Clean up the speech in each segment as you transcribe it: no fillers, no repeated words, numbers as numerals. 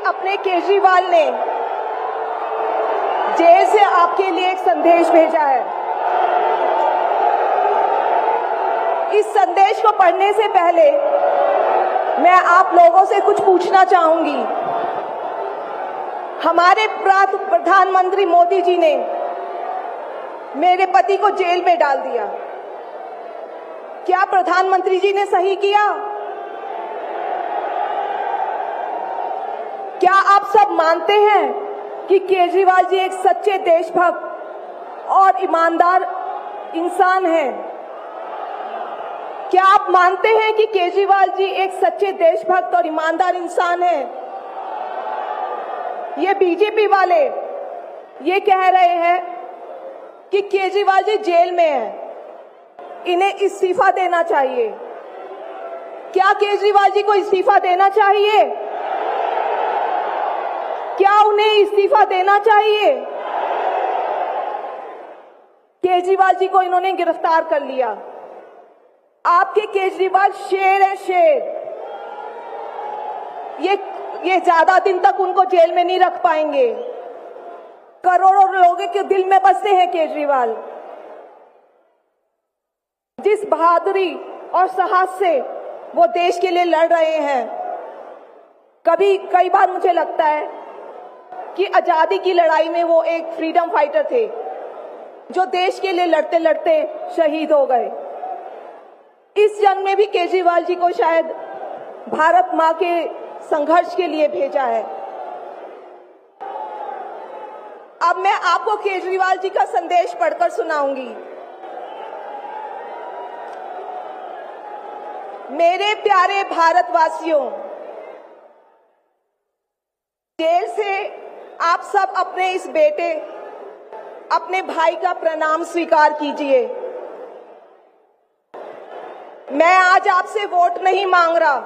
अपने केजरीवाल ने जेल से आपके लिए एक संदेश भेजा है। इस संदेश को पढ़ने से पहले मैं आप लोगों से कुछ पूछना चाहूंगी। हमारे प्रधानमंत्री मोदी जी ने मेरे पति को जेल में डाल दिया। क्या प्रधानमंत्री जी ने सही किया? क्या आप सब मानते हैं कि केजरीवाल जी एक सच्चे देशभक्त और ईमानदार इंसान हैं? क्या आप मानते हैं कि केजरीवाल जी एक सच्चे देशभक्त और ईमानदार इंसान हैं? ये बीजेपी वाले ये कह रहे हैं कि केजरीवाल जी जेल में हैं, इन्हें इस्तीफा देना चाहिए। क्या केजरीवाल जी को इस्तीफा देना चाहिए? क्या उन्हें इस्तीफा देना चाहिए? केजरीवाल जी को इन्होंने गिरफ्तार कर लिया। आपके केजरीवाल शेर है, शेर। ये ज्यादा दिन तक उनको जेल में नहीं रख पाएंगे। करोड़ों लोगों के दिल में बसते हैं केजरीवाल। जिस बहादुरी और साहस से वो देश के लिए लड़ रहे हैं, कई बार मुझे लगता है कि आजादी की लड़ाई में वो एक फ्रीडम फाइटर थे जो देश के लिए लड़ते लड़ते शहीद हो गए। इस जंग में भी केजरीवाल जी को शायद भारत मां के संघर्ष के लिए भेजा है। अब मैं आपको केजरीवाल जी का संदेश पढ़कर सुनाऊंगी। मेरे प्यारे भारतवासियों, जेल से आप सब अपने इस बेटे, अपने भाई का प्रणाम स्वीकार कीजिए। मैं आज आपसे वोट नहीं मांग रहा।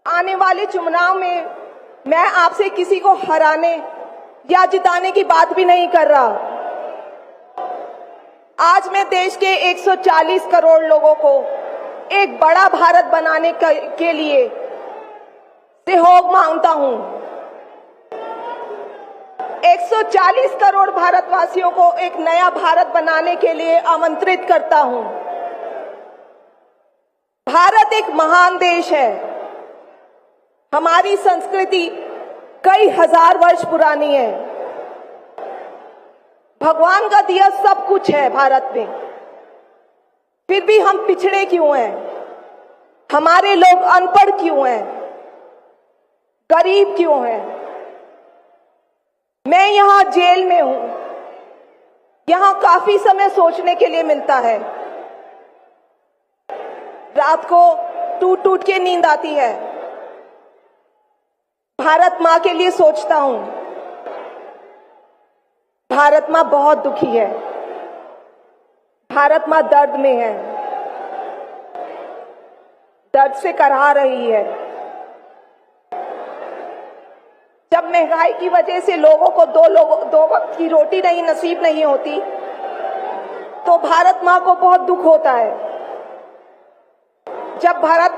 आने वाले चुनाव में मैं आपसे किसी को हराने या जिताने की बात भी नहीं कर रहा। आज मैं देश के 140 करोड़ लोगों को एक बड़ा भारत बनाने के लिए सहयोग मांगता हूं। 140 करोड़ भारतवासियों को एक नया भारत बनाने के लिए आमंत्रित करता हूं। भारत एक महान देश है। हमारी संस्कृति कई हजार वर्ष पुरानी है। भगवान का दिया सब कुछ है भारत में, फिर भी हम पिछड़े क्यों हैं? हमारे लोग अनपढ़ क्यों हैं? गरीब क्यों हैं? मैं यहाँ जेल में हूं। यहाँ काफी समय सोचने के लिए मिलता है। रात को टूट टूट के नींद आती है। भारत मां के लिए सोचता हूं। भारत मां बहुत दुखी है। भारत मां दर्द में है, दर्द से कराह रही है। जब महंगाई की वजह से लोगों को दो वक्त की रोटी नसीब नहीं होती, तो भारत मां को बहुत दुख होता है। जब भारत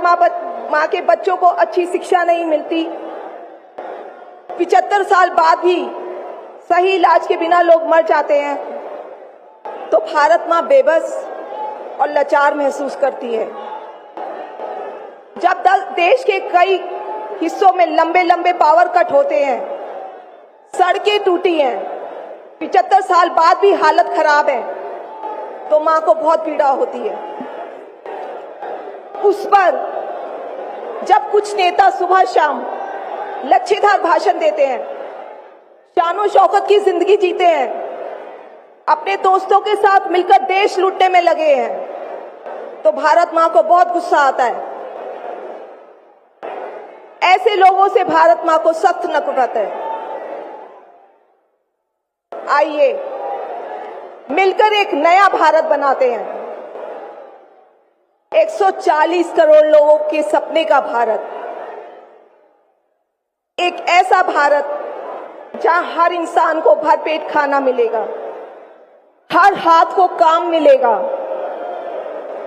मां के बच्चों को अच्छी शिक्षा नहीं मिलती, 75 साल बाद भी सही इलाज के बिना लोग मर जाते हैं, तो भारत मां बेबस और लाचार महसूस करती है। जब देश के कई हिस्सों में लंबे लंबे पावर कट होते हैं, सड़कें टूटी हैं, 75 साल बाद भी हालत खराब है, तो मां को बहुत पीड़ा होती है। उस पर जब कुछ नेता सुबह शाम लच्छेदार भाषण देते हैं, शानो शौकत की जिंदगी जीते हैं, अपने दोस्तों के साथ मिलकर देश लूटने में लगे हैं, तो भारत मां को बहुत गुस्सा आता है। ऐसे लोगों से भारत मां को सख्त नफरत है। आइए मिलकर एक नया भारत बनाते हैं। 140 करोड़ लोगों के सपने का भारत, एक ऐसा भारत जहां हर इंसान को भरपेट खाना मिलेगा, हर हाथ को काम मिलेगा,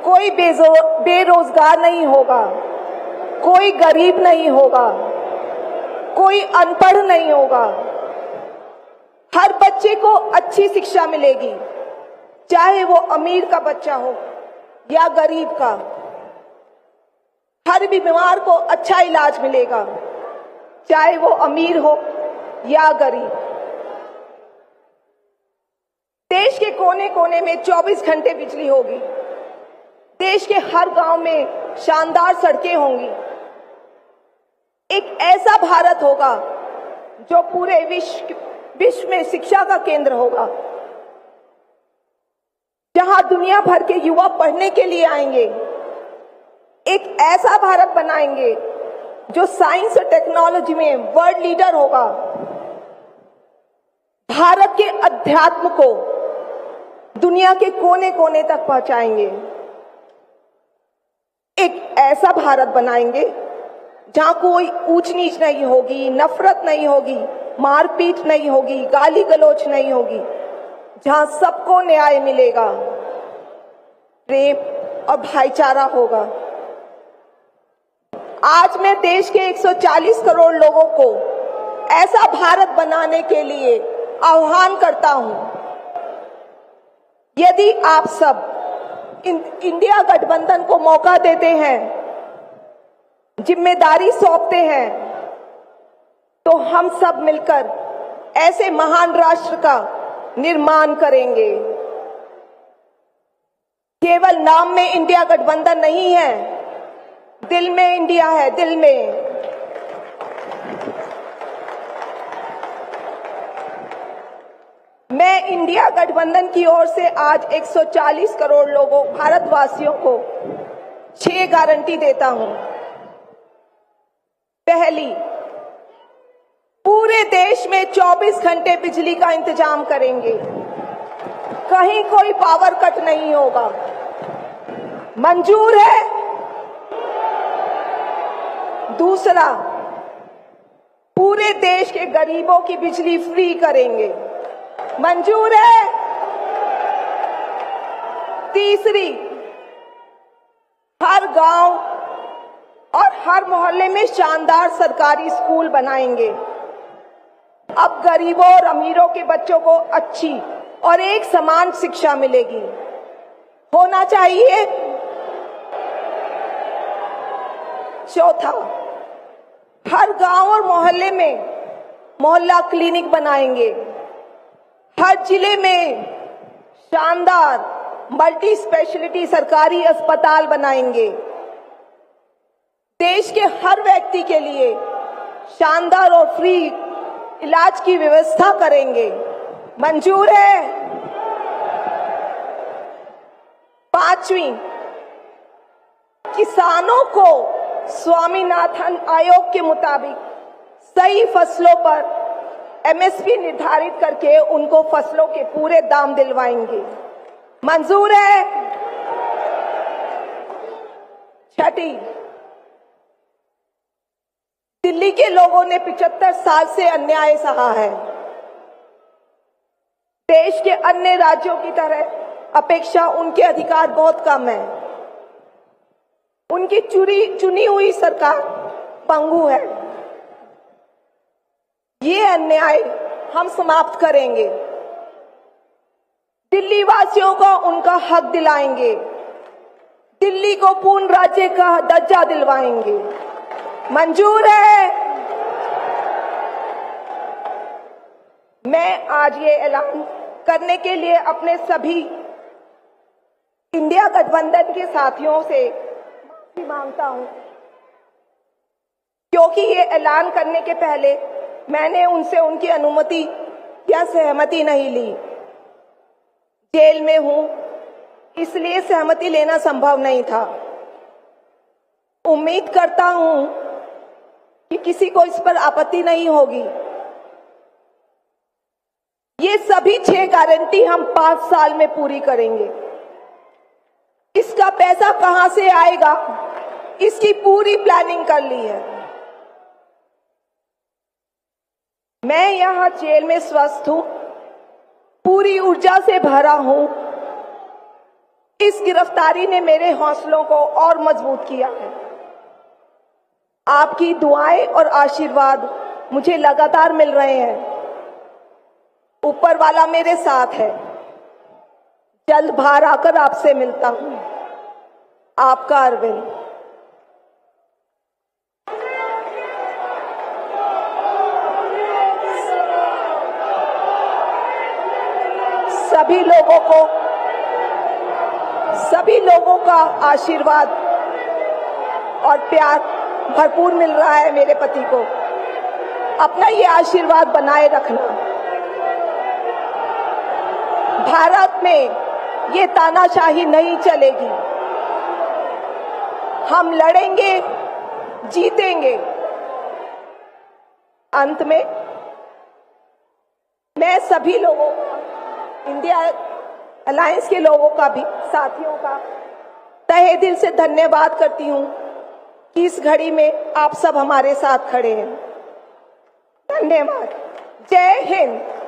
कोई बेरोजगार नहीं होगा, कोई गरीब नहीं होगा, कोई अनपढ़ नहीं होगा। हर बच्चे को अच्छी शिक्षा मिलेगी, चाहे वो अमीर का बच्चा हो या गरीब का। हर बीमार को अच्छा इलाज मिलेगा, चाहे वो अमीर हो या गरीब। देश के कोने कोने में 24 घंटे बिजली होगी। देश के हर गांव में शानदार सड़कें होंगी। एक ऐसा भारत होगा जो पूरे विश्व में शिक्षा का केंद्र होगा, जहां दुनिया भर के युवा पढ़ने के लिए आएंगे। एक ऐसा भारत बनाएंगे जो साइंस और टेक्नोलॉजी में वर्ल्ड लीडर होगा। भारत के अध्यात्म को दुनिया के कोने कोने तक पहुंचाएंगे। एक ऐसा भारत बनाएंगे जहां कोई ऊंच नीच नहीं होगी, नफरत नहीं होगी, मारपीट नहीं होगी, गाली गलौज नहीं होगी, जहां सबको न्याय मिलेगा, प्रेम और भाईचारा होगा। आज मैं देश के 140 करोड़ लोगों को ऐसा भारत बनाने के लिए आह्वान करता हूं। यदि आप सब इंडिया गठबंधन को मौका देते हैं, जिम्मेदारी सौंपते हैं, तो हम सब मिलकर ऐसे महान राष्ट्र का निर्माण करेंगे। केवल नाम में इंडिया गठबंधन नहीं है, दिल में इंडिया है, दिल में। मैं इंडिया गठबंधन की ओर से आज 140 करोड़ लोगों भारतवासियों को 6 गारंटी देता हूं। पहली, पूरे देश में 24 घंटे बिजली का इंतजाम करेंगे, कहीं कोई पावर कट नहीं होगा। मंजूर है? दूसरा, पूरे देश के गरीबों की बिजली फ्री करेंगे, मंजूर है? तीसरी, हर गांव और हर मोहल्ले में शानदार सरकारी स्कूल बनाएंगे। अब गरीबों और अमीरों के बच्चों को अच्छी और एक समान शिक्षा मिलेगी, होना चाहिए। चौथा, हर गांव और मोहल्ले में मोहल्ला क्लिनिक बनाएंगे। हर जिले में शानदार मल्टी स्पेशलिटी सरकारी अस्पताल बनाएंगे। देश के हर व्यक्ति के लिए शानदार और फ्री इलाज की व्यवस्था करेंगे, मंजूर है? पांचवी, किसानों को स्वामीनाथन आयोग के मुताबिक सही फसलों पर एमएसपी निर्धारित करके उनको फसलों के पूरे दाम दिलवाएंगे, मंजूर है? छठी, दिल्ली के लोगों ने 75 साल से अन्याय सहा है। देश के अन्य राज्यों की तरह अपेक्षा उनके अधिकार बहुत कम है। उनकी चुनी हुई सरकार पंगु है। ये अन्याय हम समाप्त करेंगे। दिल्ली वासियों को उनका हक दिलाएंगे। दिल्ली को पूर्ण राज्य का दर्जा दिलवाएंगे, मंजूर है? मैं आज ये ऐलान करने के लिए अपने सभी इंडिया गठबंधन के साथियों से माफी मांगता हूं, क्योंकि ये ऐलान करने के पहले मैंने उनसे उनकी अनुमति या सहमति नहीं ली। जेल में हूं, इसलिए सहमति लेना संभव नहीं था। उम्मीद करता हूं कि किसी को इस पर आपत्ति नहीं होगी। ये सभी 6 गारंटी हम 5 साल में पूरी करेंगे। इसका पैसा कहां से आएगा, इसकी पूरी प्लानिंग कर ली है। मैं यहां जेल में स्वस्थ हूं, पूरी ऊर्जा से भरा हूं। इस गिरफ्तारी ने मेरे हौसलों को और मजबूत किया है। आपकी दुआएं और आशीर्वाद मुझे लगातार मिल रहे हैं। ऊपर वाला मेरे साथ है। जल्द बाहर आकर आपसे मिलता हूं। आपका अरविंद। सभी लोगों का आशीर्वाद और प्यार भरपूर मिल रहा है मेरे पति को। अपना ये आशीर्वाद बनाए रखना। भारत में ये तानाशाही नहीं चलेगी। हम लड़ेंगे, जीतेंगे। अंत में मैं सभी लोगों, इंडिया अलायंस के लोगों का भी, साथियों का तहे दिल से धन्यवाद करती हूं कि इस घड़ी में आप सब हमारे साथ खड़े हैं। धन्यवाद। जय हिंद।